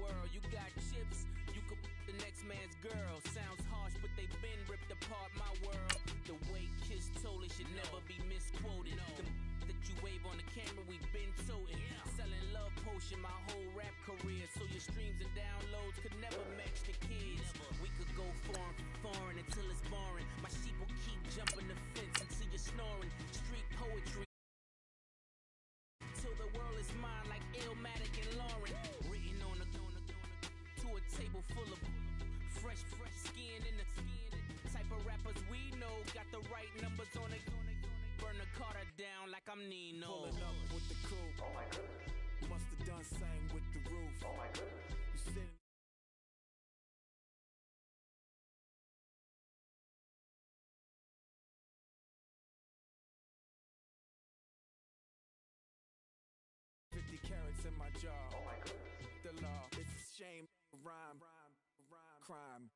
world. You got chips, you could the next man's girl. Sounds harsh, but they been ripped apart my world. The way Kiss told it should never be misquoted. The that you wave on the camera, we been toting. Selling love potion my whole rap career, so your streams and downloads could never match the kids. We could go foreign for foreign until it's boring. My sheep will keep jumping the fence until you're snoring. Street poetry till the world is mine, like Illmatic and Lauren. Written on a to a table full of fresh skin in the type of rappers we know. Got the right numbers on it. Burn the Carter down like I'm Nino. Pulling up with the crew. Oh my goodness. Must have done same with the roof. Oh my goodness. You sitting. Carrots in my jaw. Oh my goodness. The law, it's a shame. Rhyme, crime.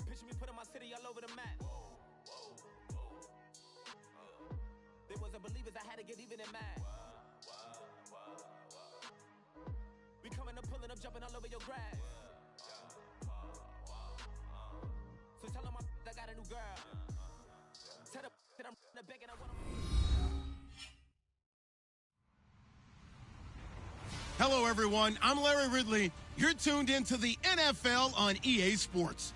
Picture me putting my city all over the map. They wasn't believers, I had to get even in mad. We coming up, pulling up, jumping all over your grass. So tell them I got a new girl. Tell them that I'm begging, I want Hello, everyone. I'm Larry Ridley. You're tuned into the NFL on EA Sports.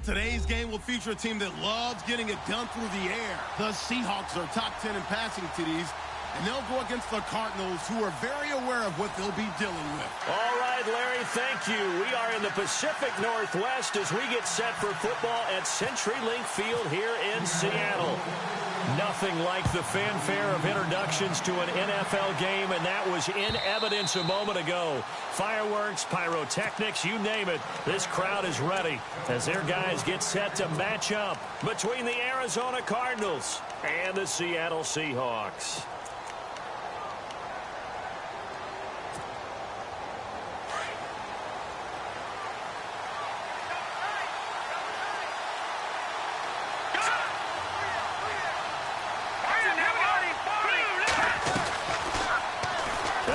Today's game will feature a team that loves getting it done through the air. The Seahawks are top 10 in passing TDs, and they'll go against the Cardinals, who are very aware of what they'll be dealing with. All right, Larry, thank you. We are in the Pacific Northwest as we get set for football at CenturyLink Field here in Seattle. Nothing like the fanfare of introductions to an NFL game, and that was in evidence a moment ago. Fireworks, pyrotechnics, you name it. This crowd is ready as their guys get set to match up between the Arizona Cardinals and the Seattle Seahawks.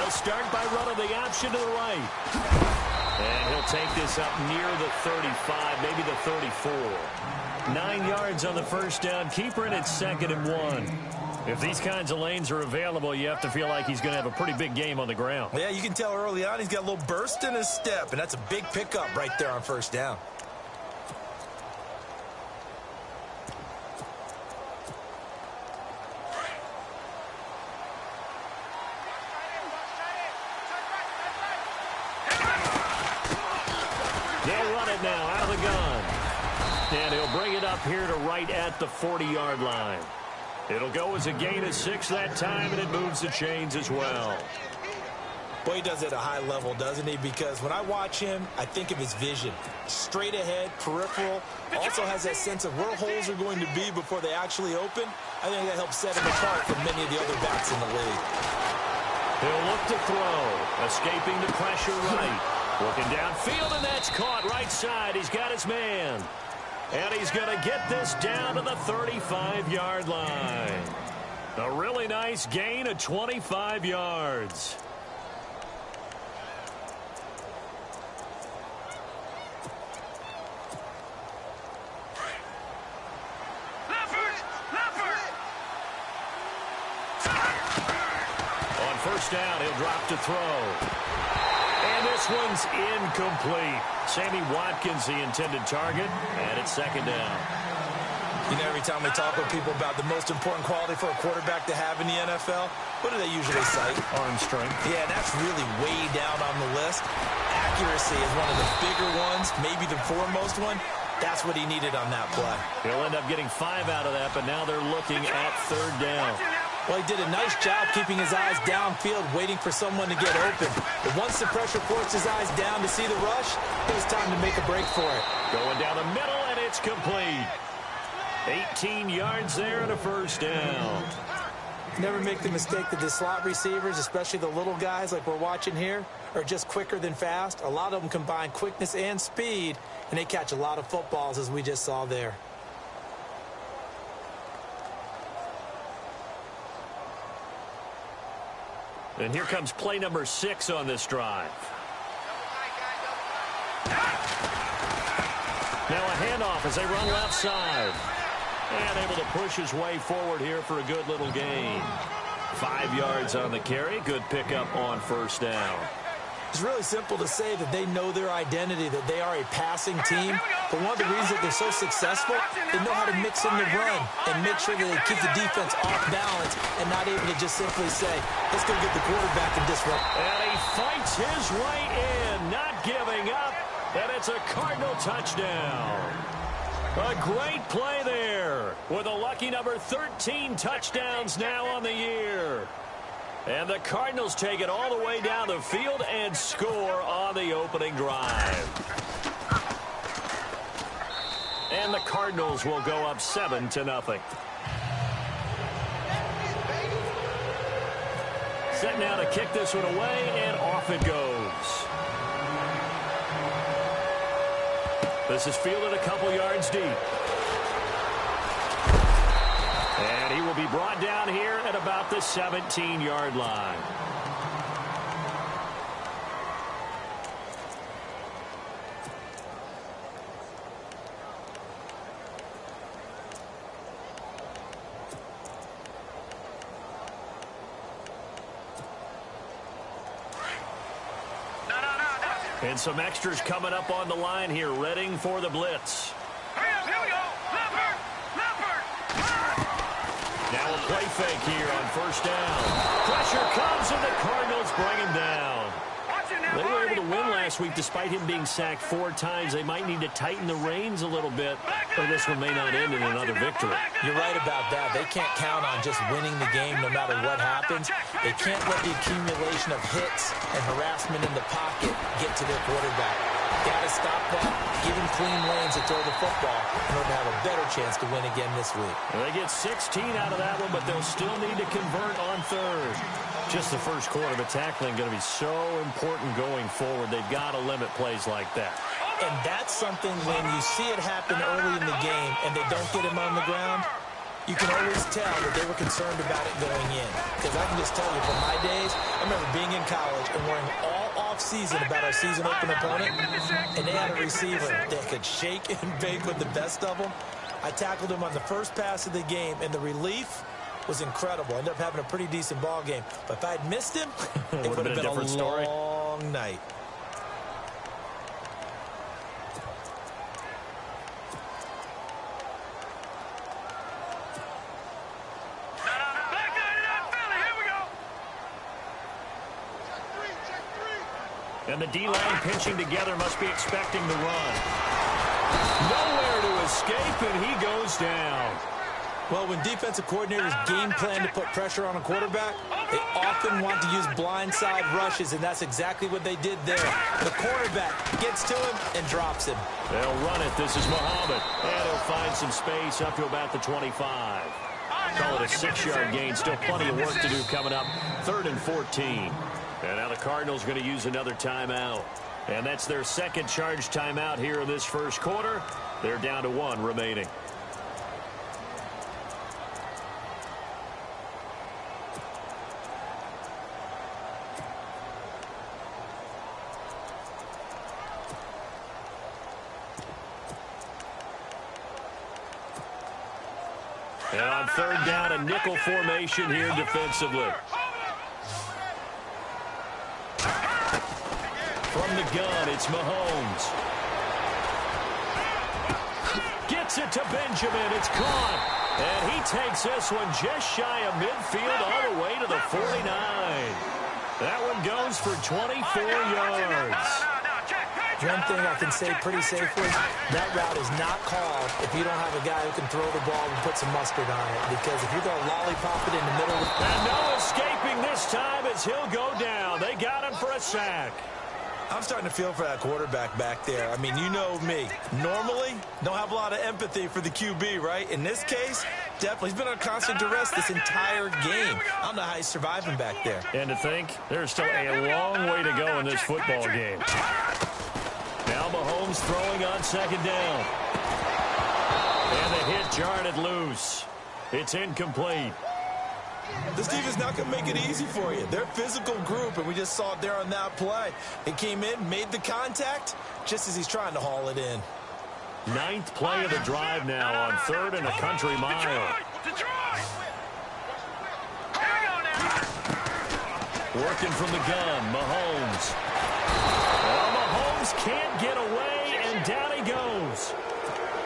Start by running the option to the right. And he'll take this up near the 35, maybe the 34. 9 yards on the first down. Keeper in at 2nd and 1. If these kinds of lanes are available, you have to feel like he's going to have a pretty big game on the ground. Yeah, you can tell early on he's got a little burst in his step, and that's a big pickup right there on first down. Now out of the gun. And he'll bring it up here to right at the 40-yard line. It'll go as a gain of 6 that time, and it moves the chains as well. Boy, he does it at a high level, doesn't he? Because when I watch him, I think of his vision. Straight ahead, peripheral. Also has that sense of where holes are going to be before they actually open. I think that helps set him apart from many of the other backs in the league. He'll look to throw. Escaping the pressure right. Looking downfield, and that's caught right side. He's got his man. And he's going to get this down to the 35-yard line. A really nice gain of 25 yards. On first down, he'll drop to throw. And this one's incomplete. Sammy Watkins, the intended target, and it's 2nd down. You know, every time we talk with people about the most important quality for a quarterback to have in the NFL, what do they usually cite? Arm strength. Yeah, that's really way down on the list. Accuracy is one of the bigger ones, maybe the foremost one. That's what he needed on that play. He'll end up getting 5 out of that, but now they're looking at 3rd down. Well, he did a nice job keeping his eyes downfield, waiting for someone to get open. But once the pressure forced his eyes down to see the rush, it was time to make a break for it. Going down the middle, and it's complete. 18 yards there and a first down. Never make the mistake that the slot receivers, especially the little guys like we're watching here, are just quicker than fast. A lot of them combine quickness and speed, and they catch a lot of footballs, as we just saw there. And here comes play number 6 on this drive. Now a handoff as they run left side. And able to push his way forward here for a good little gain. 5 yards on the carry. Good pickup on first down. It's really simple to say that they know their identity, that they are a passing team. But one of the reasons that they're so successful, they know how to mix in the run and make sure that they keep the defense off balance and not able to just simply say, let's go get the quarterback and disrupt. And he fights his way in, not giving up. And it's a Cardinal touchdown. A great play there with a lucky number 13 touchdowns now on the year. And the Cardinals take it all the way down the field and score on the opening drive. And the Cardinals will go up 7-0. Set now to kick this one away, and off it goes. This is fielded a couple yards deep. And he will be brought down here at about the 17-yard line. And some extras coming up on the line here, readying for the blitz. Here we go. Now a play fake here on first down. Pressure comes, and the Cardinals bring him down. They were able to win last week despite him being sacked 4 times. They might need to tighten the reins a little bit, or this one may not end in another victory. You're right about that. They can't count on just winning the game no matter what happens. They can't let the accumulation of hits and harassment in the pocket get to their quarterback. Got to stop that. Give him clean lanes to throw the football in order to have a better chance to win again this week. Well, they get 16 out of that one, but they'll still need to convert on third. Just the first quarter, but tackling going to be so important going forward. They've got to limit plays like that. And that's something when you see it happen early in the game and they don't get him on the ground, you can always tell that they were concerned about it going in. Because I can just tell you from my days, I remember being in college and worrying all off-season about our season open opponent, and they had a receiver that could shake and bake with the best of them. I tackled him on the first pass of the game, and the relief was incredible. I ended up having a pretty decent ball game. But if I had missed him, it would have been a different story. Long night. And the D-line pinching together must be expecting the run. Nowhere to escape, and he goes down. Well, when defensive coordinators game plan to put pressure on a quarterback, they often want to use blindside rushes, and that's exactly what they did there. The quarterback gets to him and drops him. They'll run it. This is Muhammad. And he'll find some space up to about the 25. Call it a 6-yard gain. Still plenty of work to do coming up. 3rd and 14. And now the Cardinals going to use another timeout. And that's their second charge timeout here in this first quarter. They're down to 1 remaining. And on 3rd down, a nickel formation here defensively. From the gun, it's Mahomes. Gets it to Benjamin. It's caught. And he takes this one just shy of midfield all the way to the 49. That one goes for 24 yards. One thing I can say pretty safely, that route is not called if you don't have a guy who can throw the ball and put some mustard on it. Because if you're going to lollipop it in the middle. And no escaping this time as he'll go down. They got him for a sack. I'm starting to feel for that quarterback back there. I mean, you know me. Normally, don't have a lot of empathy for the QB, right? In this case, definitely. He's been on constant duress this entire game. I don't know how he's surviving back there. And to think, there's still a long way to go in this football game. Now Mahomes throwing on 2nd down. And the hit jarred it loose. It's incomplete. This team is not going to make it easy for you. They're a physical group, and we just saw it there on that play. It came in, made the contact, just as he's trying to haul it in. 9th play of the drive now on 3rd and a country mile. Working from the gun, Mahomes. Well, Mahomes can't get away, and down he goes.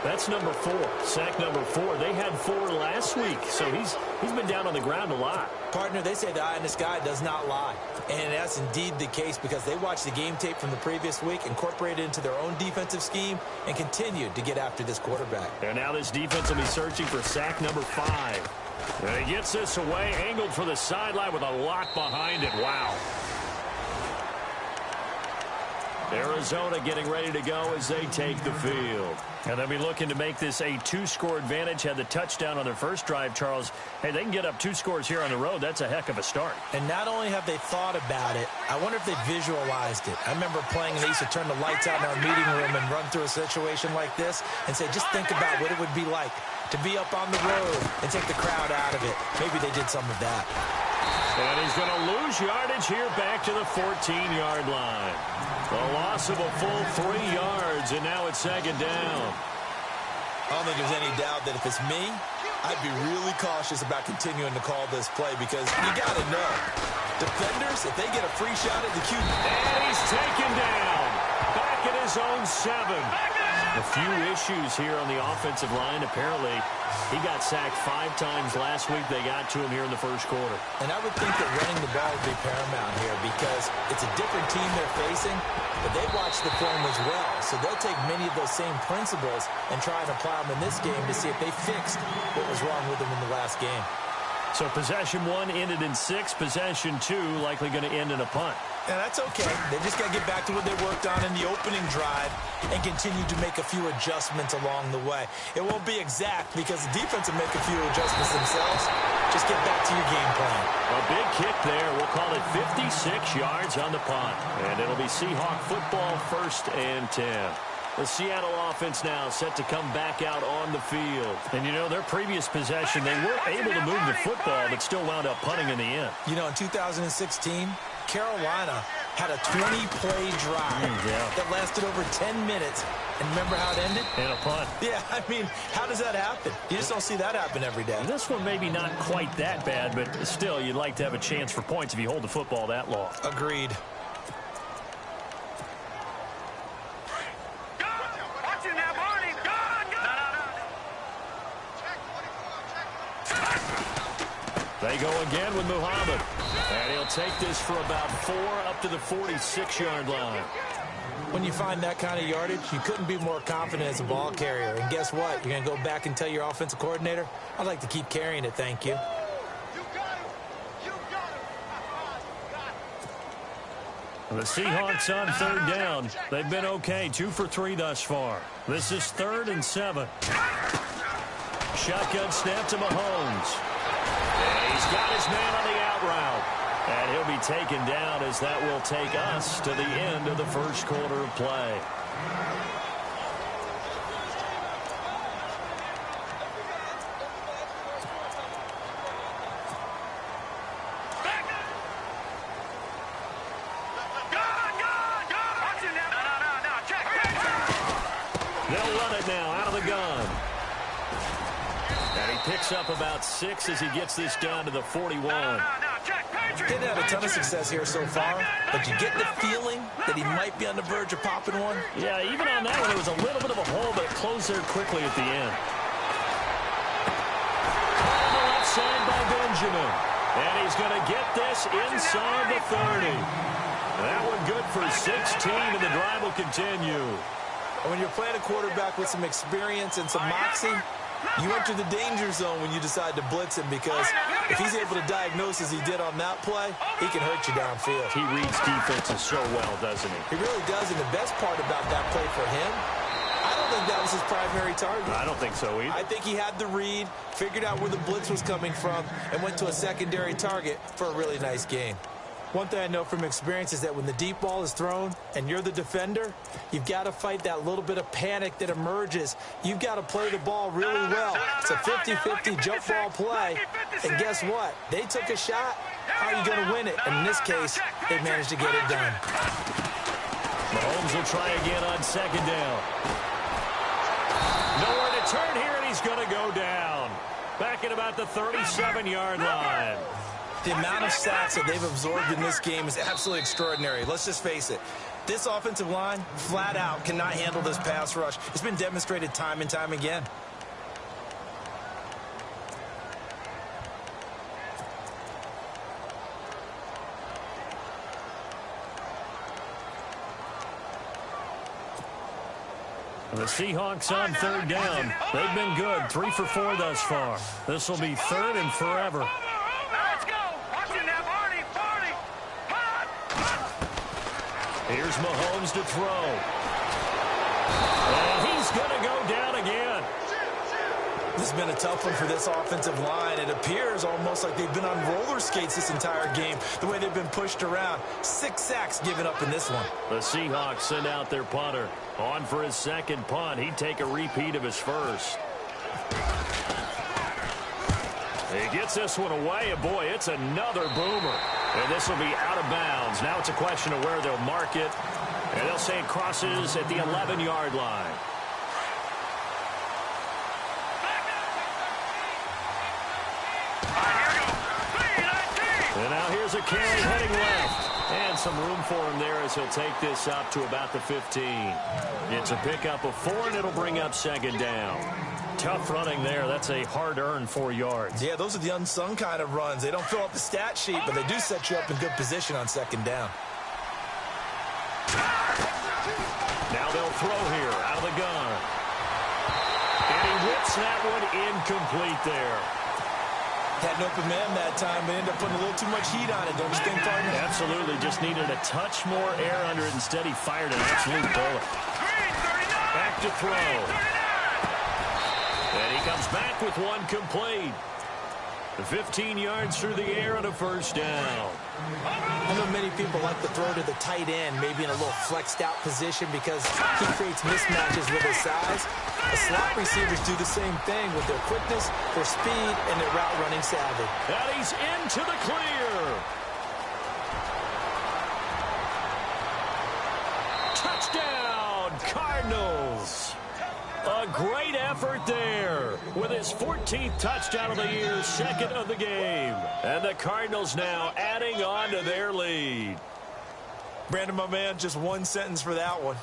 That's number 4, sack number 4. They had 4 last week, so he's been down on the ground a lot. Partner, they say the eye in the sky does not lie. And that's indeed the case because they watched the game tape from the previous week, incorporated it into their own defensive scheme, and continued to get after this quarterback. And now this defense will be searching for sack number 5. And he gets this away, angled for the sideline with a lock behind it. Wow. Arizona getting ready to go as they take the field. And they'll be looking to make this a 2-score advantage. Had the touchdown on their first drive, Charles. Hey, they can get up 2 scores here on the road. That's a heck of a start. And not only have they thought about it, I wonder if they visualized it. I remember playing, and they used to turn the lights out in our meeting room and run through a situation like this and say, just think about what it would be like to be up on the road and take the crowd out of it. Maybe they did some of that. And he's going to lose yardage here back to the 14-yard line. A loss of a full 3 yards, and now it's 2nd down. I don't think there's any doubt that if it's me, I'd be really cautious about continuing to call this play because you got to know, defenders, if they get a free shot at the QB. And he's taken down. Back at his own 7. A few issues here on the offensive line. Apparently, he got sacked 5 times last week. They got to him here in the first quarter. And I would think that running the ball would be paramount here because it's a different team they're facing, but they watch the film as well. So they'll take many of those same principles and try and apply them in this game to see if they fixed what was wrong with them in the last game. So possession 1 ended in 6. Possession 2 likely going to end in a punt. And that's okay. They just got to get back to what they worked on in the opening drive and continue to make a few adjustments along the way. It won't be exact because the defense will make a few adjustments themselves. Just get back to your game plan. A big kick there. We'll call it 56 yards on the punt. And it'll be Seahawk football, 1st and 10. The Seattle offense now set to come back out on the field. And, you know, their previous possession, they were able to move the football, but still wound up punting in the end. You know, in 2016, Carolina had a 20-play drive that lasted over 10 minutes. And remember how it ended? And a punt. Yeah, I mean, how does that happen? You just don't see that happen every day. This one maybe not quite that bad, but still, you'd like to have a chance for points if you hold the football that long. Agreed. They go again with Muhammad. And he'll take this for about 4 up to the 46-yard line. When you find that kind of yardage, you couldn't be more confident as a ball carrier. And guess what? You're going to go back and tell your offensive coordinator, I'd like to keep carrying it, thank you. The Seahawks on 3rd down. They've been okay, 2 for 3 thus far. This is 3rd and 7. Shotgun snap to Mahomes. And he's got his man on the out route. And he'll be taken down as that will take us to the end of the first quarter of play. They'll run it now out of the gun. And he picks up about 6 as he gets this down to the 41. Didn't have a ton of success here so far, but you get the feeling that he might be on the verge of popping one. Yeah, even on that one, it was a little bit of a hole, but it closed there quickly at the end. On the left side by Benjamin. And he's going to get this inside the 30. That one good for 16, and the drive will continue. And when you're playing a quarterback with some experience and some moxie, you enter the danger zone when you decide to blitz him because if he's able to diagnose as he did on that play, he can hurt you downfield. He reads defenses so well, doesn't he? He really does, and the best part about that play for him, I don't think that was his primary target. I don't think so either. I think he had the read, figured out where the blitz was coming from, and went to a secondary target for a really nice game. One thing I know from experience is that when the deep ball is thrown and you're the defender, you've got to fight that little bit of panic that emerges. You've got to play the ball really well. It's a 50-50 jump ball play. And guess what? They took a shot. How are you going to win it? And in this case, they managed to get it done. Mahomes will try again on second down. Nowhere to turn here, and he's going to go down. Back at about the 37-yard line. The amount of sacks that they've absorbed in this game is absolutely extraordinary. Let's just face it. This offensive line, flat out, cannot handle this pass rush. It's been demonstrated time and time again. The Seahawks on third down. They've been good. 3 for 4 thus far. This will be third and forever. Here's Mahomes to throw. And he's going to go down again. This has been a tough one for this offensive line. It appears almost like they've been on roller skates this entire game, the way they've been pushed around. 6 sacks given up in this one. The Seahawks send out their punter. On for his second punt. He'd take a repeat of his first. He gets this one away, and boy, it's another boomer. And this will be out of bounds. Now it's a question of where they'll mark it. And they'll say it crosses at the 11-yard line. And now here's a carry heading left. And some room for him there as he'll take this up to about the 15. It's a pickup of 4, and it'll bring up second down. Tough running there. That's a hard-earned 4 yards. Yeah, those are the unsung kind of runs. They don't fill up the stat sheet, but they do set you up in good position on second down. Now they'll throw here out of the gun. And he whips that one incomplete there. Had an open man that time, but ended up putting a little too much heat on it, don't you think, partner? Absolutely. Just needed a touch more air under it. Instead, he fired an absolute bullet. Back to throw. And he comes back with one complete. 15 yards through the air and a first down. I know many people like to throw to the tight end, maybe in a little flexed out position because he creates mismatches with his size. The slot receivers do the same thing with their quickness, their speed, and their route running savvy. And he's into the clear. Touchdown, Cardinals. A great effort there with his 14th touchdown of the year, second of the game. And the Cardinals now adding on to their lead. Brandon, my man, just one sentence for that one.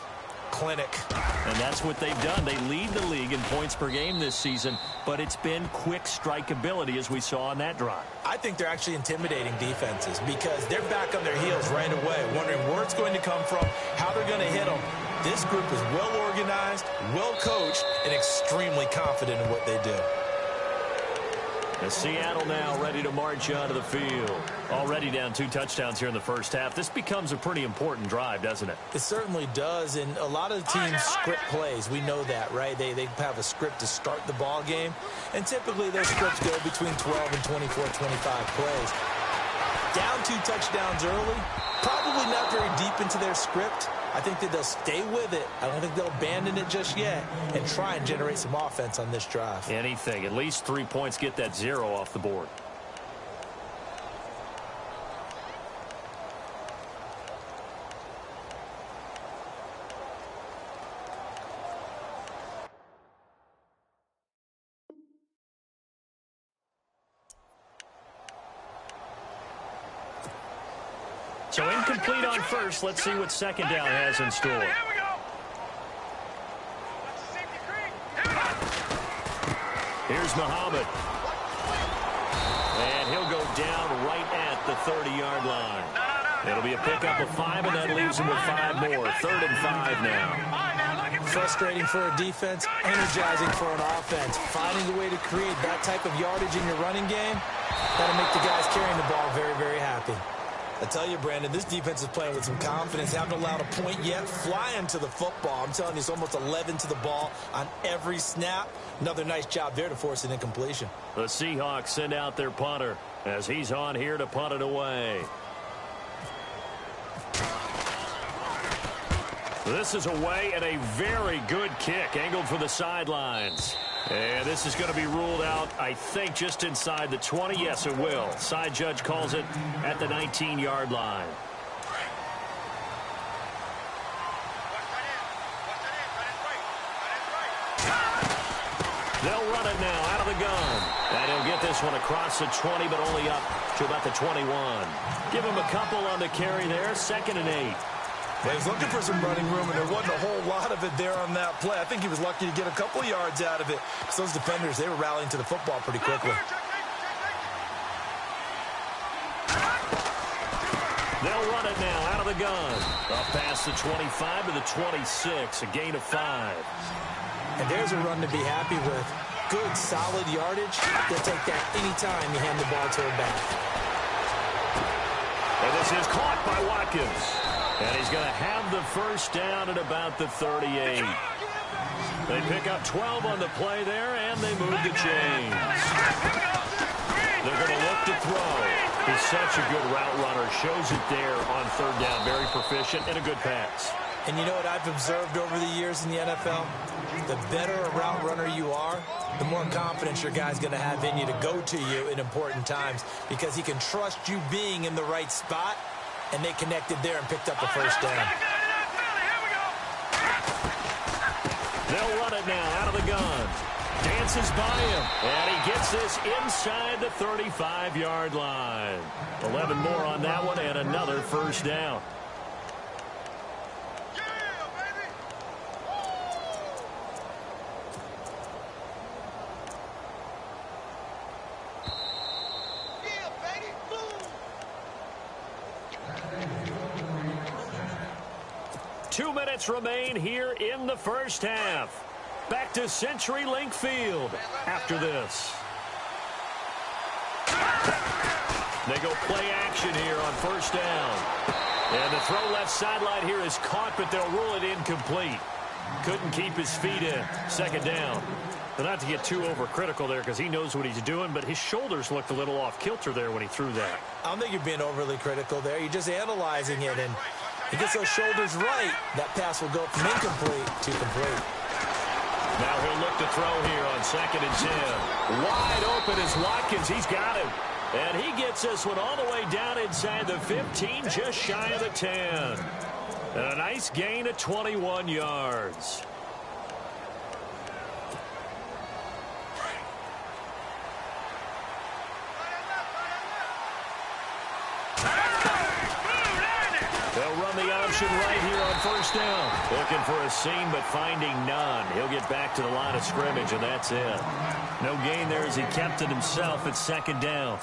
Clinic. And that's what they've done. They lead the league in points per game this season, but it's been quick strikeability as we saw on that drive. I think they're actually intimidating defenses because they're back on their heels right away, wondering where it's going to come from, how they're going to hit them. This group is well organized, well coached, and extremely confident in what they do. And Seattle now ready to march onto the field. Already down 2 touchdowns here in the first half. This becomes a pretty important drive, doesn't it? It certainly does, and a lot of the teams script plays. We know that, right? They have a script to start the ball game, and typically those scripts go between 12 and 24, 25 plays. Down 2 touchdowns early, probably not very deep into their script. I think that they'll stay with it. I don't think they'll abandon it just yet and try and generate some offense on this drive. Anything. At least 3 points, get that 0 off the board. So incomplete on first. Let's see what second down has in store. Here's Muhammad. And he'll go down right at the 30-yard line. It'll be a pickup of 5, and that leaves him with 5 more. 3rd and 5 now. Frustrating for a defense, energizing for an offense. Finding a way to create that type of yardage in your running game, that'll make the guys carrying the ball very, very happy. I tell you, Brandon, this defense is playing with some confidence. Haven't allowed a point yet. Flying to the football. I'm telling you, it's almost 11 to the ball on every snap. Another nice job there to force an incompletion. The Seahawks send out their punter as he's on here to punt it away. This is away and a very good kick angled for the sidelines. And this is going to be ruled out, I think, just inside the 20. Yes, it will. Side judge calls it at the 19-yard line. They'll run it now out of the gun. And he'll get this one across the 20, but only up to about the 21. Give him a couple on the carry there. 2nd and 8. Well, he was looking for some running room, and there wasn't a whole lot of it there on that play. I think he was lucky to get a couple of yards out of it. So those defenders, they were rallying to the football pretty quickly. They'll run it now out of the gun. Up past the 25 to the 26, a gain of 5. And there's a run to be happy with. Good, solid yardage. They'll take that anytime you hand the ball to her back. And this is caught by Watkins. And he's going to have the first down at about the 38. They pick up 12 on the play there, and they move the chains. They're going to look to throw. He's such a good route runner. Shows it there on 3rd down. Very proficient and a good pass. And you know what I've observed over the years in the NFL? The better a route runner you are, the more confidence your guy's going to have in you to go to you in important times because he can trust you being in the right spot, and they connected there and picked up the first down. They'll run it now out of the gun. Dances by him, and he gets this inside the 35-yard line. 11 more on that one, and another first down. Two minutes remain here in the first half. Back to CenturyLink Field after this. They go play action here on first down. And the throw left sideline here is caught, but they'll rule it incomplete. Couldn't keep his feet in. 2nd down. But not to get too overcritical there because he knows what he's doing, but his shoulders looked a little off kilter there when he threw that. I don't think you're being overly critical there. You're just analyzing it, and he gets those shoulders right. That pass will go from incomplete to complete. Now he'll look to throw here on 2nd and 10. Wide open is Watkins. He's got him. And he gets this one all the way down inside the 15, just shy of the 10. And a nice gain of 21 yards. They'll run the option right here on first down. Looking for a seam, but finding none. He'll get back to the line of scrimmage, and that's it. No gain there as he kept it himself at 2nd down.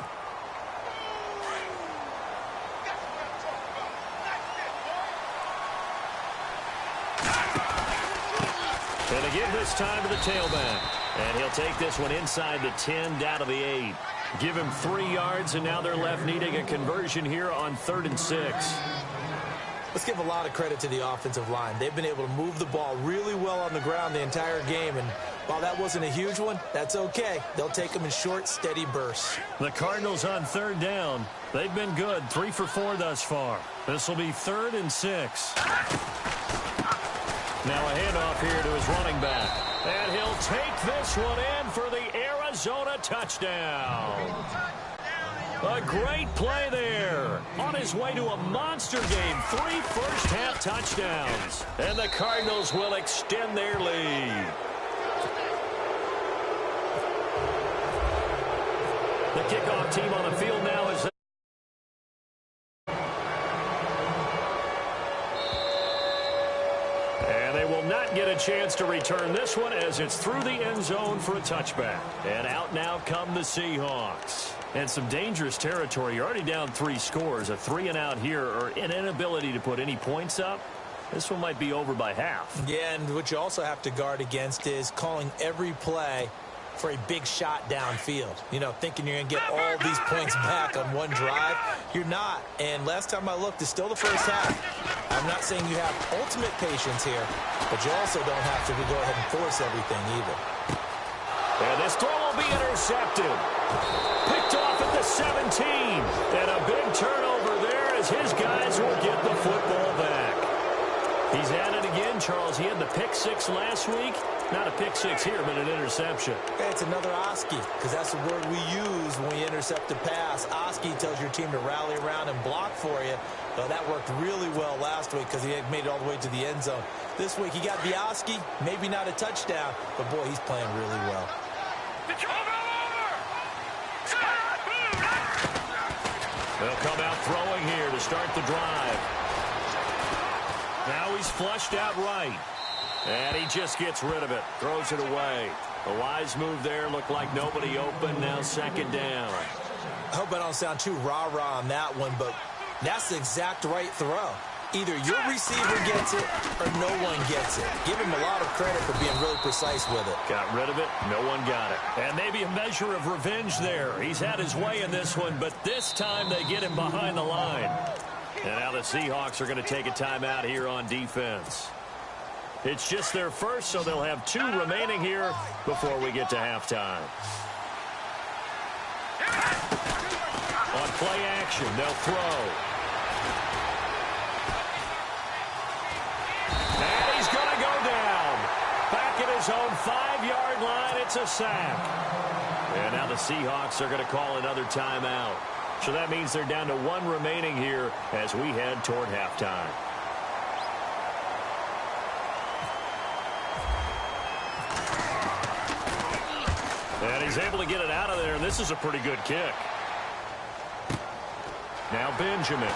And again this time to the tailback. And he'll take this one inside the 10, down to the 8. Give him 3 yards, and now they're left needing a conversion here on 3rd and 6. Let's give a lot of credit to the offensive line. They've been able to move the ball really well on the ground the entire game, and while that wasn't a huge one, that's okay. They'll take them in short, steady bursts. The Cardinals on 3rd down. They've been good, 3 for 4 thus far. This will be 3rd and 6. Now a handoff here to his running back. And he'll take this one in for the Arizona touchdown. A great play there. On his way to a monster game. 3 first-half touchdowns. And the Cardinals will extend their lead. The kickoff team on the field now is... And they will not get a chance to return this one as it's through the end zone for a touchback. And out now come the Seahawks. And some dangerous territory. You're already down 3 scores. A 3-and-out here, or an inability to put any points up. This one might be over by half. Yeah, and what you also have to guard against is calling every play for a big shot downfield. You know, thinking you're going to get all these points back on one drive. You're not. And last time I looked, it's still the first half. I'm not saying you have ultimate patience here, but you also don't have to go ahead and force everything either. And this throw will be intercepted. Picked off at the 17. And a big turnover there as his guys will get the football back. He's at it again, Charles. He had the pick six last week. Not a pick six here, but an interception. Hey, it's another Oski, because that's the word we use when we intercept a pass. Oski tells your team to rally around and block for you. Well, that worked really well last week because he had made it all the way to the end zone. This week, he got the Oski, maybe not a touchdown, but, boy, he's playing really well. They'll come out throwing here to start the drive. Now he's flushed out right. And he just gets rid of it. Throws it away. A wise move there. Looked like nobody open. Now second down. I hope I don't sound too rah-rah on that one, but that's the exact right throw. Either your receiver gets it or no one gets it. Give him a lot of credit for being really precise with it. Got rid of it. No one got it. And maybe a measure of revenge there. He's had his way in this one, but this time they get him behind the line. And now the Seahawks are going to take a timeout here on defense. It's just their first, so they'll have 2 remaining here before we get to halftime. On play action, they'll throw. And he's going to go down. Back at his own 5-yard line, it's a sack. And now the Seahawks are going to call another timeout. So that means they're down to 1 remaining here as we head toward halftime. And he's able to get it out of there, and this is a pretty good kick. Now Benjamin.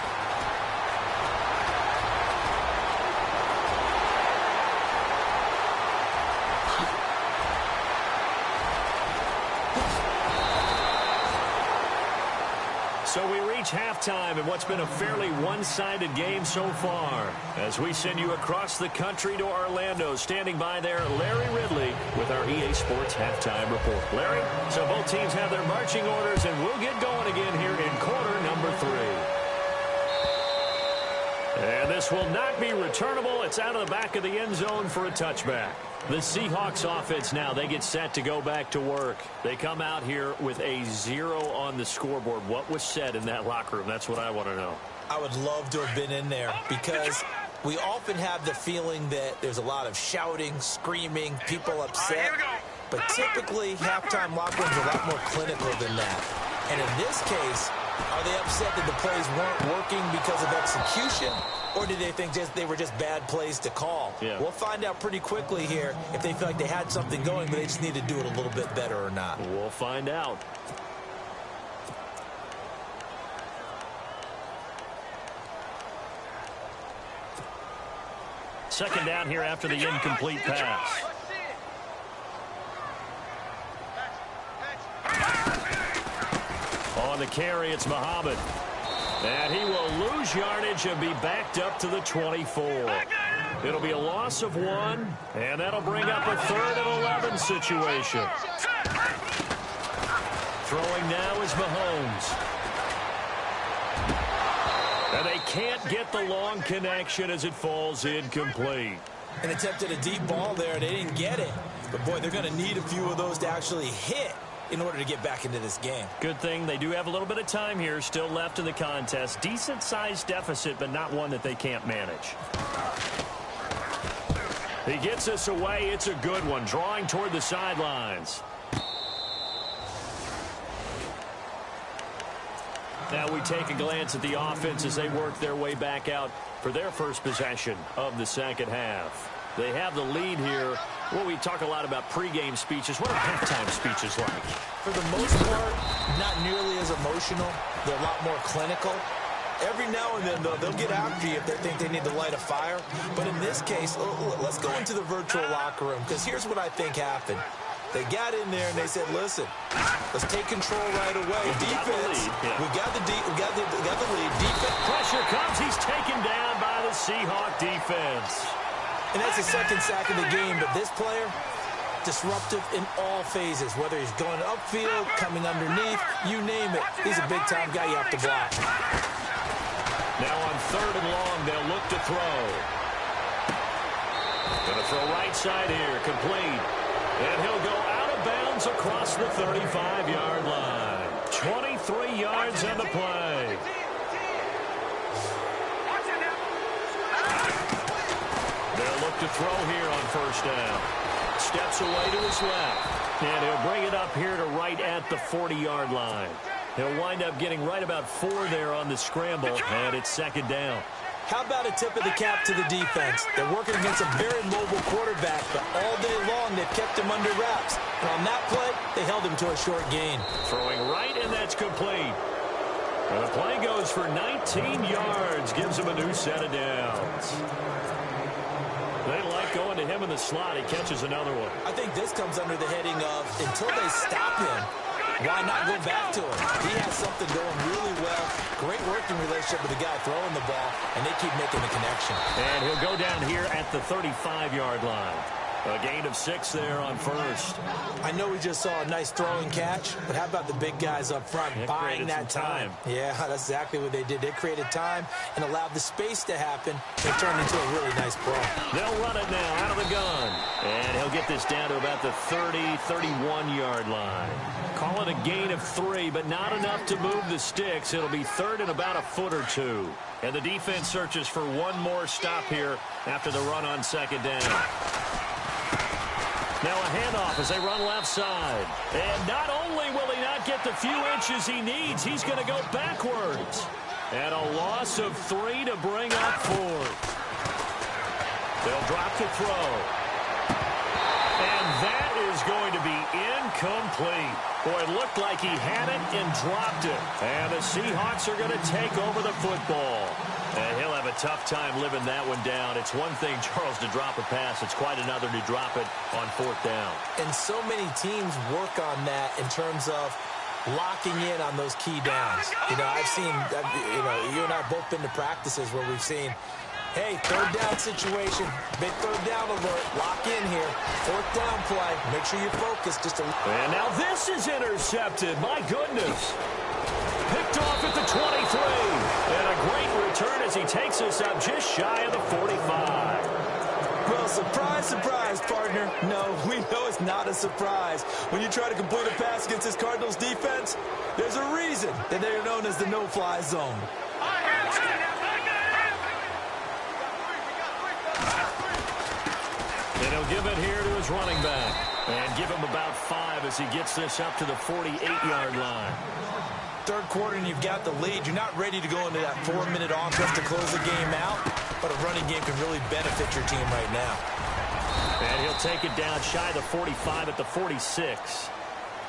So we reach halftime in what's been a fairly one-sided game so far. As we send you across the country to Orlando, standing by there, Larry Ridley with our EA Sports Halftime Report. Larry, so both teams have their marching orders, and we'll get going again here in quarter number 3. And this will not be returnable. It's out of the back of the end zone for a touchback. The Seahawks offense now, they get set to go back to work. They come out here with a 0 on the scoreboard. What was said in that locker room? That's what I want to know. I would love to have been in there because we often have the feeling that there's a lot of shouting, screaming, people upset. But typically, halftime locker rooms are a lot more clinical than that. And in this case, are they upset that the plays weren't working because of execution? Or did they think they were just bad plays to call? Yeah. We'll find out pretty quickly here if they feel like they had something going, but they just need to do it a little bit better or not. We'll find out. Second down here after the incomplete pass. On the carry, it's Muhammad. And he will lose yardage and be backed up to the 24. It'll be a loss of 1, and that'll bring up a 3rd and 11 situation. Throwing now is Mahomes. And they can't get the long connection as it falls incomplete. And attempted a deep ball there, they didn't get it. But, boy, they're going to need a few of those to actually hit in order to get back into this game. Good thing they do have a little bit of time here still left in the contest. Decent-sized deficit, but not one that they can't manage. He gets us away. It's a good one, drawing toward the sidelines. Now we take a glance at the offense as they work their way back out for their first possession of the second half. They have the lead here. Well, we talk a lot about pregame speeches. What are halftime speeches like? For the most part, not nearly as emotional. They're a lot more clinical. Every now and then, though, they'll get after you if they think they need to light a fire. But in this case, let's go into the virtual locker room, because here's what I think happened. They got in there and they said, listen, let's take control right away. Defense, we got the lead. Defense. Pressure comes. He's taken down by the Seahawk defense. And that's the second sack of the game, but this player, disruptive in all phases, whether he's going upfield, coming underneath, you name it. He's a big-time guy you have to block. Now on 3rd and long, they'll look to throw. Going to throw right side here, complete. And he'll go out of bounds across the 35-yard line. 23 yards on the play. to throw here on first down. Steps away to his left. And he'll bring it up here to right at the 40-yard line. He'll wind up getting right about 4 there on the scramble, and it's second down. How about a tip of the cap to the defense? They're working against a very mobile quarterback, but all day long they've kept him under wraps. And on that play, they held him to a short gain. Throwing right, and that's complete. And the play goes for 19 yards, gives him a new set of downs. They like going to him in the slot. He catches another one. I think this comes under the heading of, until they stop him, why not go back to him? He has something going really well. Great working relationship with the guy throwing the ball, and they keep making the connection. And he'll go down here at the 35-yard line. A gain of 6 there on first. I know we just saw a nice throwing catch, but how about the big guys up front buying that time? Yeah, that's exactly what they did. They created time and allowed the space to happen. It turned into a really nice play. They'll run it now out of the gun. And he'll get this down to about the 30, 31-yard line. Call it a gain of 3, but not enough to move the sticks. It'll be third and about a foot or 2. And the defense searches for one more stop here after the run on second down. Now a handoff as they run left side. And not only will he not get the few inches he needs, he's going to go backwards. And a loss of 3 to bring up 4th. They'll drop to throw. And that is going to be incomplete. Boy, it looked like he had it and dropped it. And the Seahawks are going to take over the football. And he'll have a tough time living that one down. It's one thing, Charles, to drop a pass. It's quite another to drop it on 4th down. And so many teams work on that in terms of locking in on those key downs. You know, I've seen, you and I have both been to practices where we've seen, hey, 3rd down situation, big 3rd down alert, lock in here, 4th down play, make sure you're focused just a little. And now this is intercepted, my goodness. Picked off at the 23, and a great return as he takes us up just shy of the 45. Well, surprise, surprise, partner. No, we know it's not a surprise. When you try to complete a pass against this Cardinals defense, there's a reason that they are known as the no-fly zone. And he'll give it here to his running back. And give him about 5 as he gets this up to the 48-yard line. 3rd quarter and you've got the lead. You're not ready to go into that 4-minute offense to close the game out, but a running game can really benefit your team right now. And he'll take it down shy of the 45 at the 46.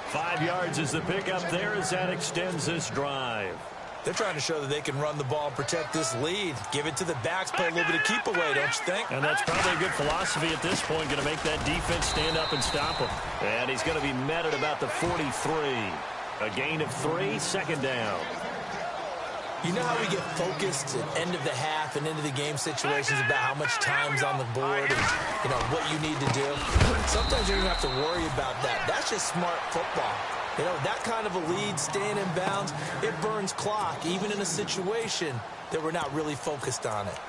5 yards is the pickup there as that extends this drive. They're trying to show that they can run the ball and protect this lead. Give it to the backs, play a little bit of keep away, don't you think? And that's probably a good philosophy at this point, going to make that defense stand up and stop him. And he's going to be met at about the 43. A gain of 3, second down. You know how we get focused at end of the half and into the game situations about how much time's on the board and, you know, what you need to do? Sometimes you don't have to worry about that. That's just smart football. You know, that kind of a lead, staying in bounds, it burns clock, even in a situation that we're not really focused on it.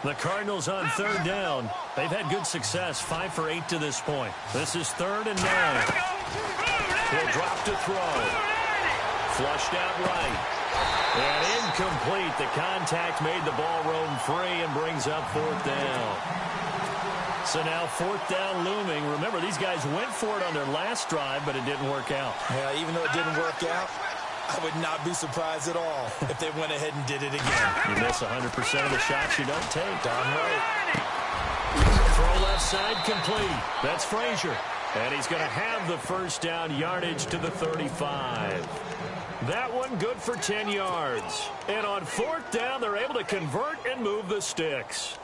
The Cardinals on 3rd down. They've had good success, 5 for 8 to this point. This is 3rd and 9. He'll drop to throw. Flushed out right. And incomplete. The contact made the ball roam free and brings up 4th down. So now 4th down looming. Remember, these guys went for it on their last drive, but it didn't work out. Yeah, even though it didn't work out, I would not be surprised at all if they went ahead and did it again. You miss 100% of the shots you don't take. Darn right. Throw left side complete. That's Frazier. And he's going to have the first down yardage to the 35. That one good for 10 yards. And on 4th down, they're able to convert and move the sticks.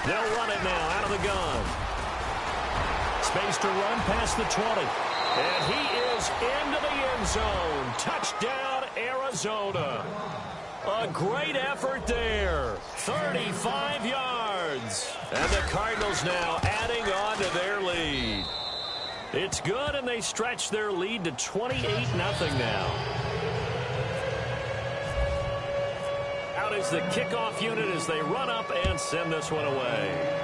They'll run it now out of the gun. Space to run past the 20. And he is into the end zone. Touchdown, Arizona. A great effort there. 35 yards. And the Cardinals now adding on to their lead. It's good, and they stretch their lead to 28-0 now. Out is the kickoff unit as they run up and send this one away.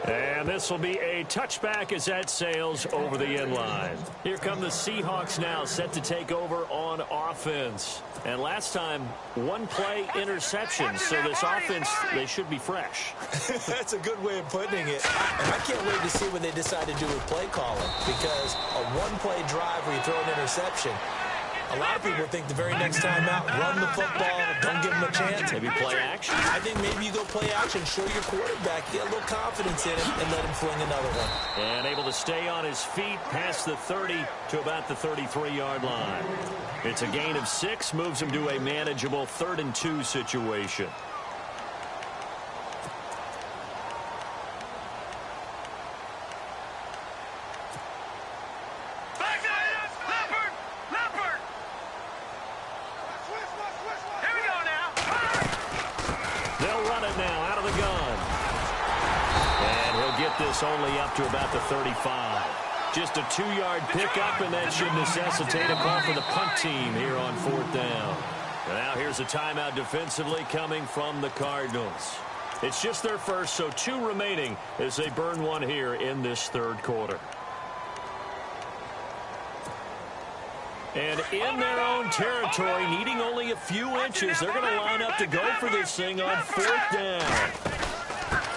And And this will be a touchback as that sails over the end line. Here come the Seahawks now, set to take over on offense. And last time, one play interception. So this offense, they should be fresh. That's a good way of putting it. And I can't wait to see what they decide to do with play calling. Because a one-play drive where you throw an interception, a lot of people think the very next time out, run the football, don't give them a chance. Maybe play action. I think maybe you go play action, show your quarterback, get a little confidence in him, and let him fling another one. And able to stay on his feet past the 30 to about the 33-yard line. It's a gain of 6, moves him to a manageable 3rd and 2 situation. This only up to about the 35. Just a 2-yard pickup, and that should necessitate a call for the punt team here on 4th down. And now here's a timeout defensively coming from the Cardinals. It's just their first, so 2 remaining as they burn one here in this 3rd quarter. And in their own territory, needing only a few inches, they're going to line up to go for this thing on 4th down.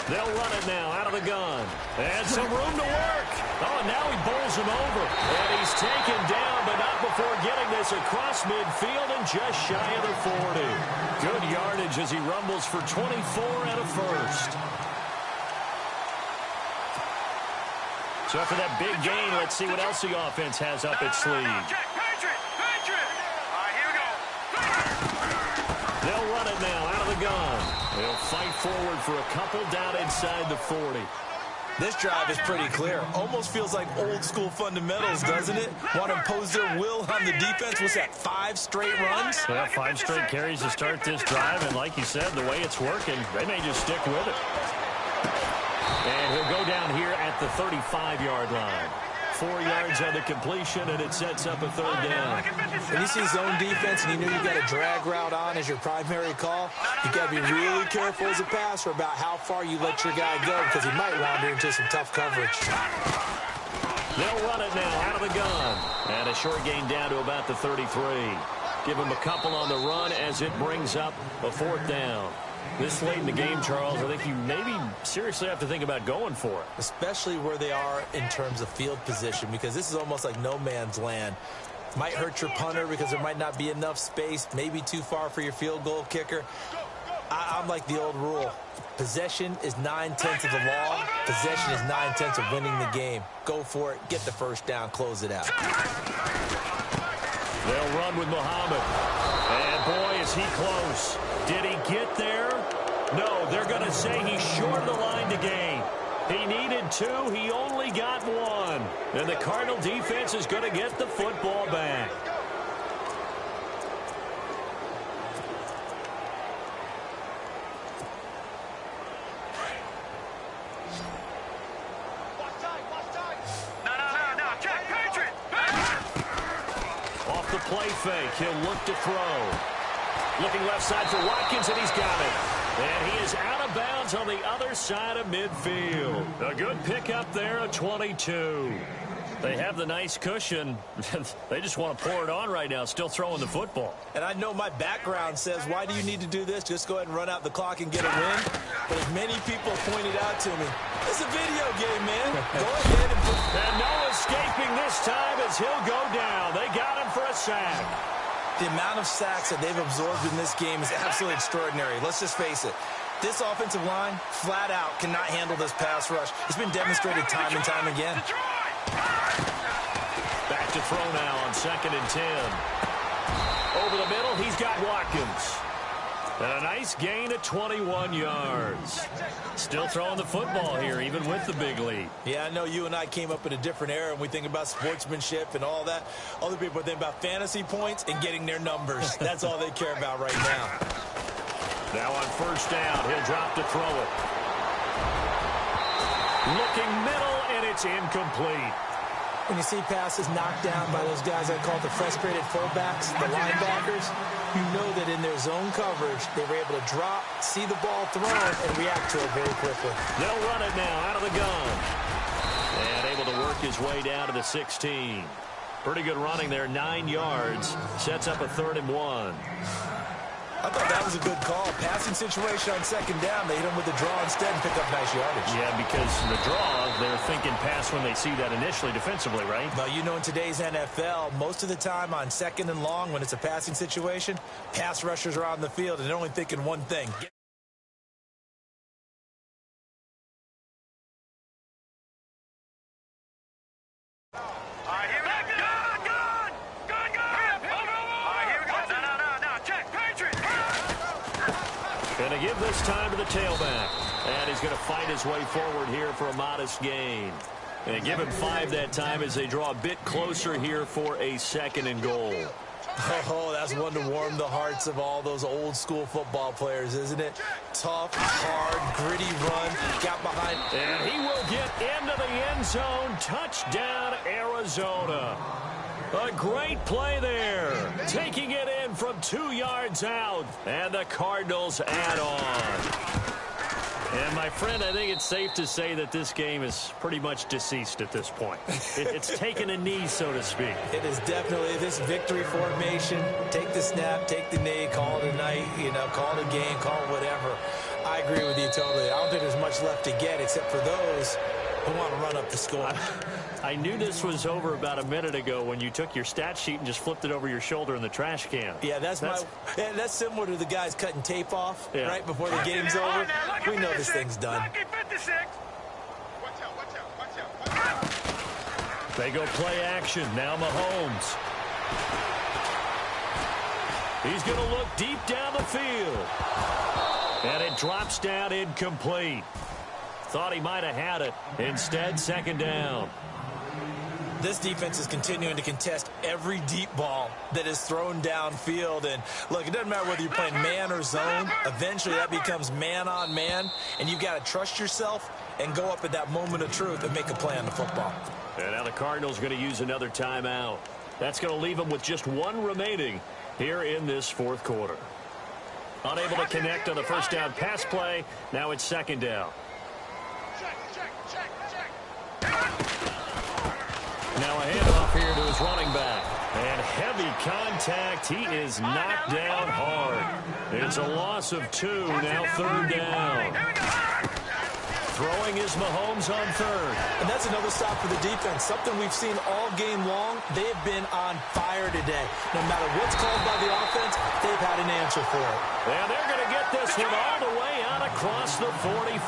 They'll run it now out of the gun. And some room to work. Oh, and now he bowls him over. And he's taken down, but not before getting this across midfield and just shy of the 40. Good yardage as he rumbles for 24 and a first. So after that big gain, let's see what else the offense has up its sleeve. They'll run it now out of the gun. They'll fight forward for a couple down inside the 40. This drive is pretty clear. Almost feels like old school fundamentals, doesn't it? Want to impose their will on the defense. What's that, 5 straight runs? Yeah, 5 straight carries to start this drive. And like you said, the way it's working, they may just stick with it. And he'll go down here at the 35-yard line. 4 yards on the completion, and it sets up a 3rd down. When you see zone defense and you know you got a drag route on as your primary call, you got to be really careful as a passer about how far you let your guy go because he might wander into some tough coverage. They'll run it now out of the gun. And a short gain down to about the 33. Give him a couple on the run as it brings up a 4th down. This late in the game, Charles, I think you maybe seriously have to think about going for it. Especially where they are in terms of field position, because this is almost like no man's land. Might hurt your punter because there might not be enough space, maybe too far for your field goal kicker. I'm like the old rule. Possession is 9/10 of the law. Possession is 9/10 of winning the game. Go for it, get the first down, close it out. They'll run with Muhammad. And boy, is he close. Did he get there? No, they're going to say he's short of the line to gain. He needed 2. He only got 1. And the Cardinal defense is going to get the football back. Off the play fake, he'll look to throw. Looking left side for Watkins, and he's got it. And he is out of bounds on the other side of midfield. A good pickup there, a 22. They have the nice cushion. They just want to pour it on right now, still throwing the football. And I know my background says, why do you need to do this? Just go ahead and run out the clock and get a win. But as many people pointed out to me, it's a video game, man. Go ahead and put... And no escaping this time as he'll go down. They got him for a sack. The amount of sacks that they've absorbed in this game is absolutely extraordinary. Let's just face it. This offensive line, flat out, cannot handle this pass rush. It's been demonstrated time and time again. Back to throw now on 2nd and 10. Over the middle, he's got Watkins. And a nice gain of 21 yards. Still throwing the football here, even with the big lead. Yeah, I know you and I came up in a different era, and we think about sportsmanship and all that. Other people think about fantasy points and getting their numbers. That's all they care about right now. Now on 1st down, he'll drop to throw it. Looking middle, and it's incomplete. When you see passes knocked down by those guys I call the frustrated fullbacks, the linebackers, You know that in their zone coverage, they were able to drop, see the ball thrown, and react to it very quickly. They'll run it now out of the gun. And able to work his way down to the 16. Pretty good running there, 9 yards. Sets up a 3rd and 1. I thought that was a good call. Passing situation on 2nd down. They hit him with the draw instead and pick up nice yardage. Yeah, because the draw, they're thinking pass when they see that initially defensively, right? Well, you know, in today's NFL, most of the time on 2nd and long, when it's a passing situation, pass rushers are on the field, and they're only thinking one thing. Going to give this time to the tailback. And he's going to fight his way forward here for a modest gain. And give him 5 that time as they draw a bit closer here for a 2nd and goal. Oh, that's one to warm the hearts of all those old school football players, isn't it? Tough, hard, gritty run. Got behind. And he will get into the end zone. Touchdown, Arizona. A great play there. Taking it in from 2 yards out. And the Cardinals add on. And, my friend, I think it's safe to say that this game is pretty much deceased at this point. It's taken a knee, so to speak. It is definitely this victory formation. Take the snap, take the knee, call it a night, call it a game, call it whatever. I agree with you totally. I don't think there's much left to get except for those who want to run up the score. I knew this was over about a minute ago when you took your stat sheet and just flipped it over your shoulder in the trash can. Yeah, that's similar to the guys cutting tape off right before the game's over. We know this thing's done. They go play action. Now Mahomes. He's going to look deep down the field. And it drops down incomplete. Thought he might have had it. Instead, 2nd down. This defense is continuing to contest every deep ball that is thrown downfield. And, look, it doesn't matter whether you're playing man or zone. Eventually, that becomes man-on-man. And you've got to trust yourself and go up at that moment of truth and make a play on the football. And now the Cardinals are going to use another timeout. That's going to leave them with just 1 remaining here in this 4th quarter. Unable to connect on the first down pass play. Now it's 2nd down. Now a handoff here to his running back. And heavy contact. He is knocked down hard. It's a loss of 2. Now 3rd down. Throwing is Mahomes on 3rd. And that's another stop for the defense. Something we've seen all game long. They've been on fire today. No matter what's called by the offense, they've had an answer for it. And they're going to get this one all the way out across the 45.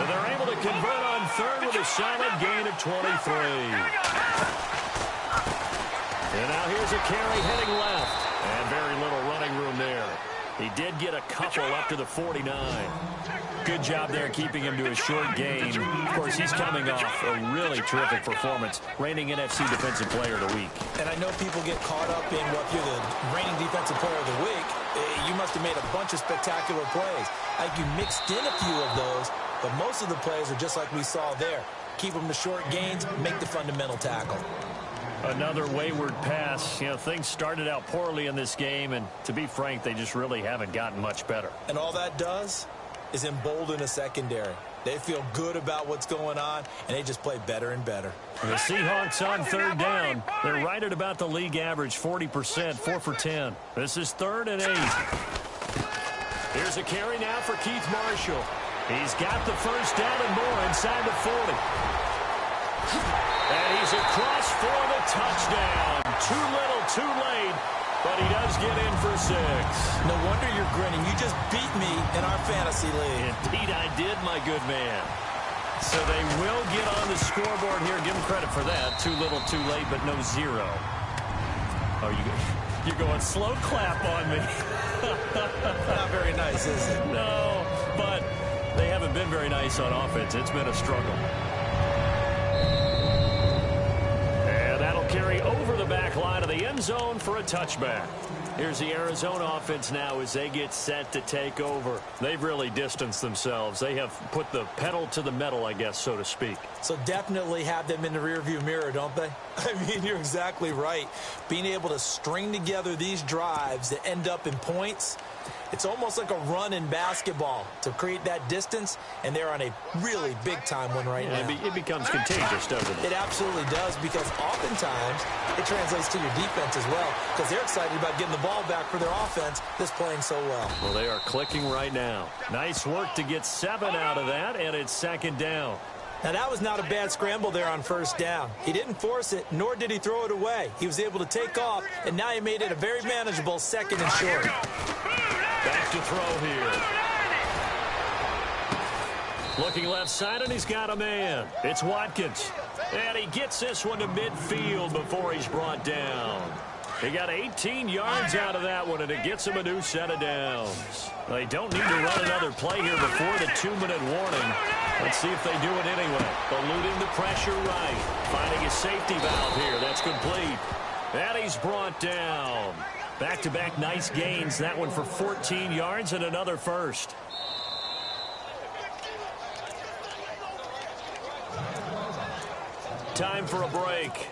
And they're able to convert on 3rd with a solid gain of 23. And now here's a carry heading left. And very little running room there. He did get a couple up to the 49. Good job there keeping him to a short gain. Of course, he's coming off a really terrific performance. Reigning NFC Defensive Player of the Week. And I know people get caught up in what you're the reigning Defensive Player of the Week. You must have made a bunch of spectacular plays. Like you mixed in a few of those, but most of the plays are just like we saw there. Keep them to short gains, make the fundamental tackle. Another wayward pass. Things started out poorly in this game, and to be frank, they just really haven't gotten much better. And all that does is embolden a secondary. They feel good about what's going on, and they just play better and better. The Seahawks on 3rd down. They're right at about the league average, 40%, 4 for 10. This is 3rd and 8. Here's a carry now for Keith Marshall. He's got the first down and more inside the 40. And he's across for the touchdown. Too little, too late. But he does get in for 6. No wonder you're grinning. You just beat me in our fantasy league. Indeed I did, my good man. So they will get on the scoreboard here. Give them credit for that. Too little, too late, but no 0. Oh, you're going slow clap on me. Not very nice, is it? No, but they haven't been very nice on offense. It's been a struggle. Carry over the back line of the end zone for a touchback. Here's the Arizona offense now as they get set to take over. They've really distanced themselves. They have put the pedal to the metal, I guess, so to speak. So definitely have them in the rearview mirror, don't they? I mean, you're exactly right. Being able to string together these drives that end up in points, it's almost like a run in basketball to create that distance, and they're on a really big-time one right now. It becomes contagious, doesn't it? It absolutely does, because oftentimes it translates to your defense as well, because they're excited about getting the ball back for their offense that's playing so well. Well, they are clicking right now. Nice work to get 7 out of that, and it's second down. Now, that was not a bad scramble there on first down. He didn't force it, nor did he throw it away. He was able to take off, and now he made it a very manageable second and short. Back to throw here. Looking left side, and he's got a man. It's Watkins. And he gets this one to midfield before he's brought down. He got 18 yards out of that one, and it gets him a new set of downs. They don't need to run another play here before the 2-minute warning. Let's see if they do it anyway. Eluding the pressure right. Finding a safety valve here. That's complete. And he's brought down. Back-to-back nice gains. That one for 14 yards and another first. Time for a break.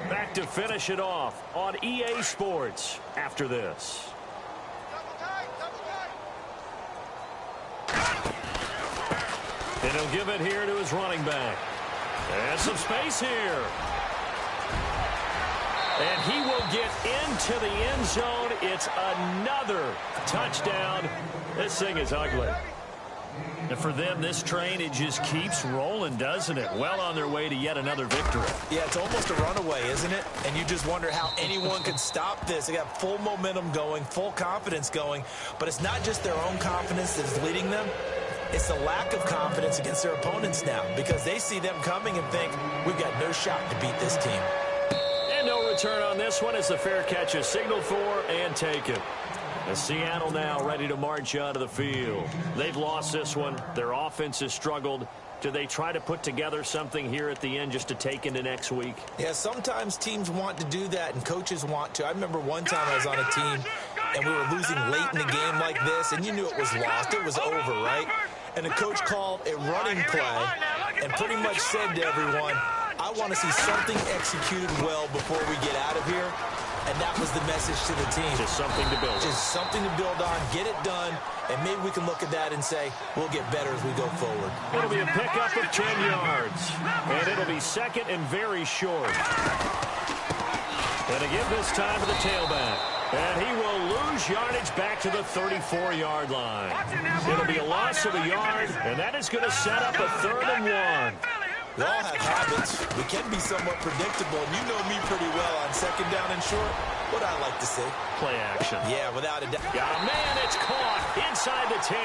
Back to finish it off on EA Sports after this. And he'll give it here to his running back. And some space here. And he will get into the end zone. It's another touchdown. This thing is ugly. And for them, this train, it just keeps rolling, doesn't it? Well on their way to yet another victory. Yeah, it's almost a runaway, isn't it? And you just wonder how anyone could stop this. They got full momentum going, full confidence going. But it's not just their own confidence that is leading them. It's the lack of confidence against their opponents now, because they see them coming and think, we've got no shot to beat this team. And no return on this one as the fair catch is signaled for and taken. As Seattle now ready to march out of the field. They've lost this one. Their offense has struggled. Do they try to put together something here at the end just to take into next week? Yeah, sometimes teams want to do that and coaches want to. I remember one time I was on a team and we were losing late in the game like this, and you knew it was lost. It was over, right? And the coach called a running play and pretty much said to everyone, I want to see something executed well before we get out of here. And that was the message to the team. Just something to build on. Just something to build on, get it done, and maybe we can look at that and say, we'll get better as we go forward. It'll be a pickup of 10 yards. And it'll be second and very short. And again this time to the tailback. And he will lose yardage back to the 34-yard line. It'll be a loss of a yard, and that is going to set up a 3rd and 1. We all have habits. We can be somewhat predictable, and you know me pretty well on 2nd down and short. What I like to see. Play action. Yeah, without a doubt. Got a man. It's caught inside the 10.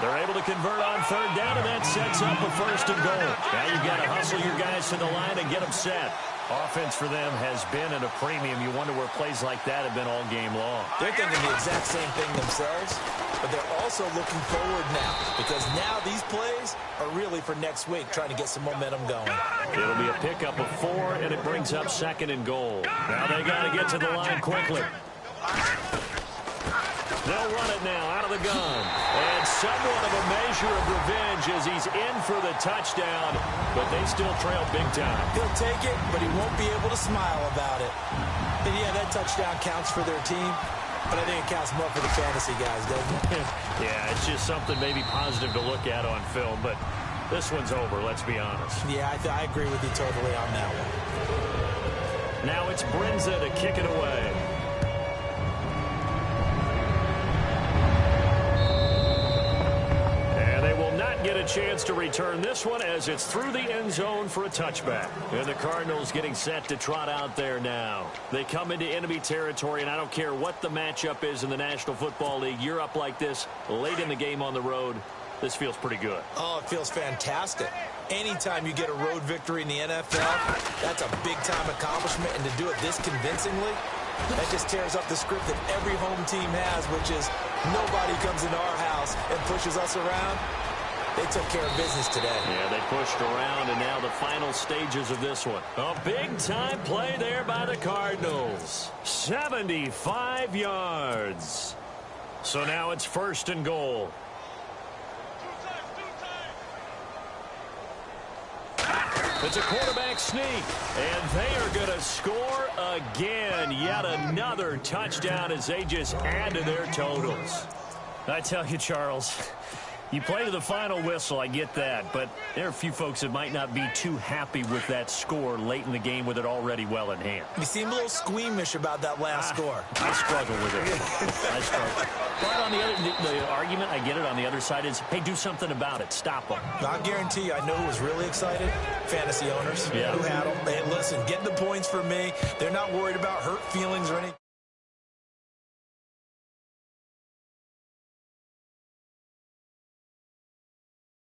They're able to convert on 3rd down, and that sets up a 1st and goal. Now you've got to hustle your guys to the line and get them set. Offense for them has been at a premium. You wonder where plays like that have been all game long. They're thinking the exact same thing themselves, but they're also looking forward now, because now these plays are really for next week, trying to get some momentum going. It'll be a pickup of 4, and it brings up 2nd and goal. Now they got to get to the line quickly. They'll run it now out of the gun. And somewhat of a measure of revenge as he's in for the touchdown, but they still trail big time. He'll take it, but he won't be able to smile about it. And yeah, that touchdown counts for their team, but I think it counts more for the fantasy guys, doesn't it? Yeah, it's just something maybe positive to look at on film, but this one's over, let's be honest. Yeah, I agree with you totally on that one. Now it's Brinza to kick it away. Get a chance to return this one as it's through the end zone for a touchback. And the Cardinals getting set to trot out there now. They come into enemy territory, and I don't care what the matchup is in the National Football League. You're up like this late in the game on the road. This feels pretty good. Oh, it feels fantastic. Anytime you get a road victory in the NFL, that's a big-time accomplishment. And to do it this convincingly, that just tears up the script that every home team has, which is nobody comes into our house and pushes us around. they took care of business today. Yeah, they pushed around, and now the final stages of this one. A big-time play there by the Cardinals. 75 yards. So now it's 1st and goal. It's a quarterback sneak, and they are going to score again. Yet another touchdown as they just add to their totals. I tell you, Charles, you play to the final whistle, I get that, but there are a few folks that might not be too happy with that score late in the game with it already well in hand. You seem a little squeamish about that last score. I struggle with it. I struggle. But on the argument, I get it, on the other side is, hey, do something about it. Stop them. I guarantee you, I know who was really excited. Fantasy owners who had them. Hey, listen, get the points for me. They're not worried about hurt feelings or anything.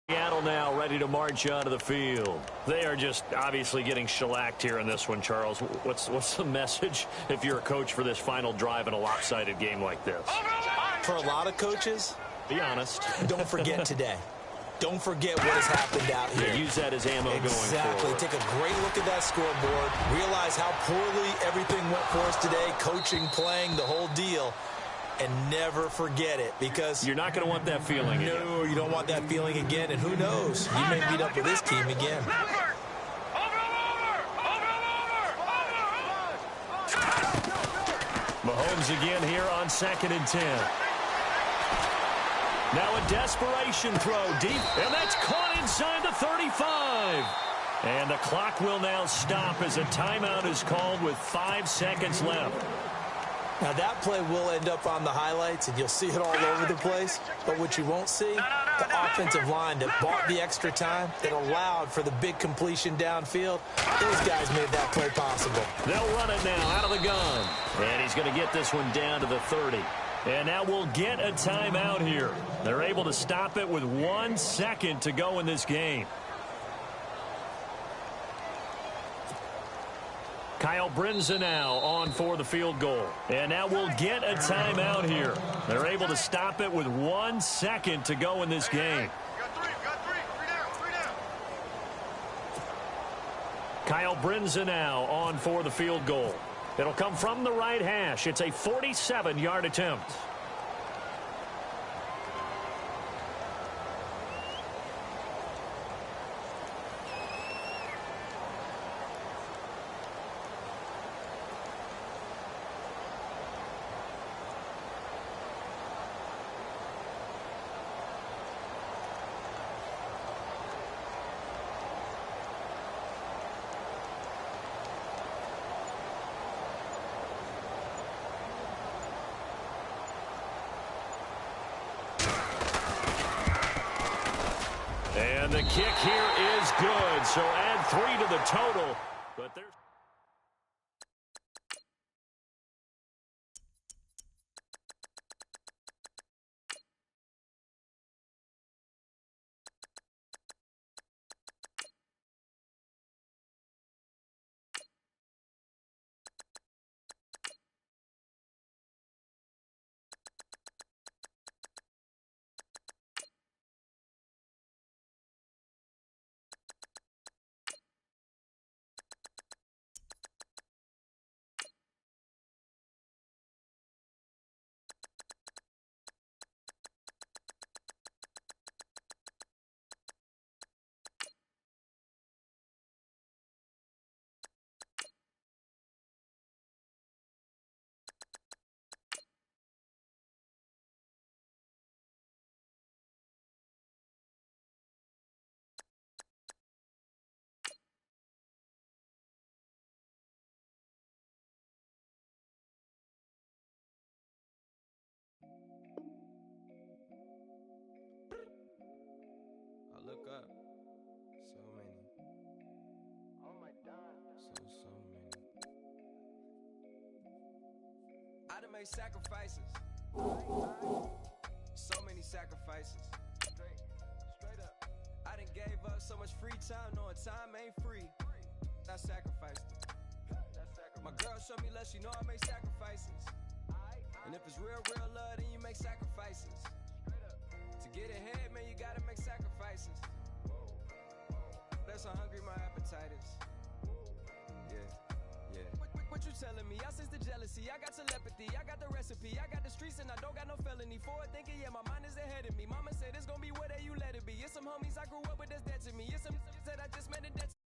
Seattle now ready to march onto the field. They are just obviously getting shellacked here in this one, Charles. What's the message if you're a coach for this final drive in a lopsided game like this? For a lot of coaches, be honest. Don't forget today. Don't forget what has happened out here. Yeah, use that as ammo going forward. Exactly. Take a great look at that scoreboard. Realize how poorly everything went for us today. Coaching, playing, the whole deal. And never forget it, because you're not going to want that feeling again. No, you don't want that feeling again, and who knows? You may meet up with this team again. Mahomes again here on 2nd and 10. Now a desperation throw deep, and that's caught inside the 35. And the clock will now stop as a timeout is called with 5 seconds left. Now, that play will end up on the highlights, and you'll see it all over the place. But what you won't see, the offensive line that bought the extra time, that allowed for the big completion downfield, those guys made that play possible. They'll run it now out of the gun. And he's going to get this one down to the 30. And now we'll get a timeout here. They're able to stop it with 1 second to go in this game. Kyle Brinza now on for the field goal. And now we'll get a timeout here. They're able to stop it with 1 second to go in this game. Three down. Kyle Brinza now on for the field goal. It'll come from the right hash. It's a 47-yard attempt. And the kick here is good, so add 3 to the total. But there's I look up. So many. Oh my God. So many. I done made sacrifices. So many sacrifices. Straight up. I done gave up so much free time, knowing time ain't free. I sacrificed it. My girl showed me love, she know I make sacrifices. And if it's real love, then you make sacrifices. To get ahead, man, you gotta make sacrifices. That's how hungry my appetite is. Yeah. What you telling me? I sense the jealousy, I got telepathy, I got the recipe, I got the streets and I don't got no felony. Forward thinking, yeah, my mind is ahead of me. Mama said it's gonna be whatever you let it be. It's some homies I grew up with that's dead to me. It's some that I just met and that's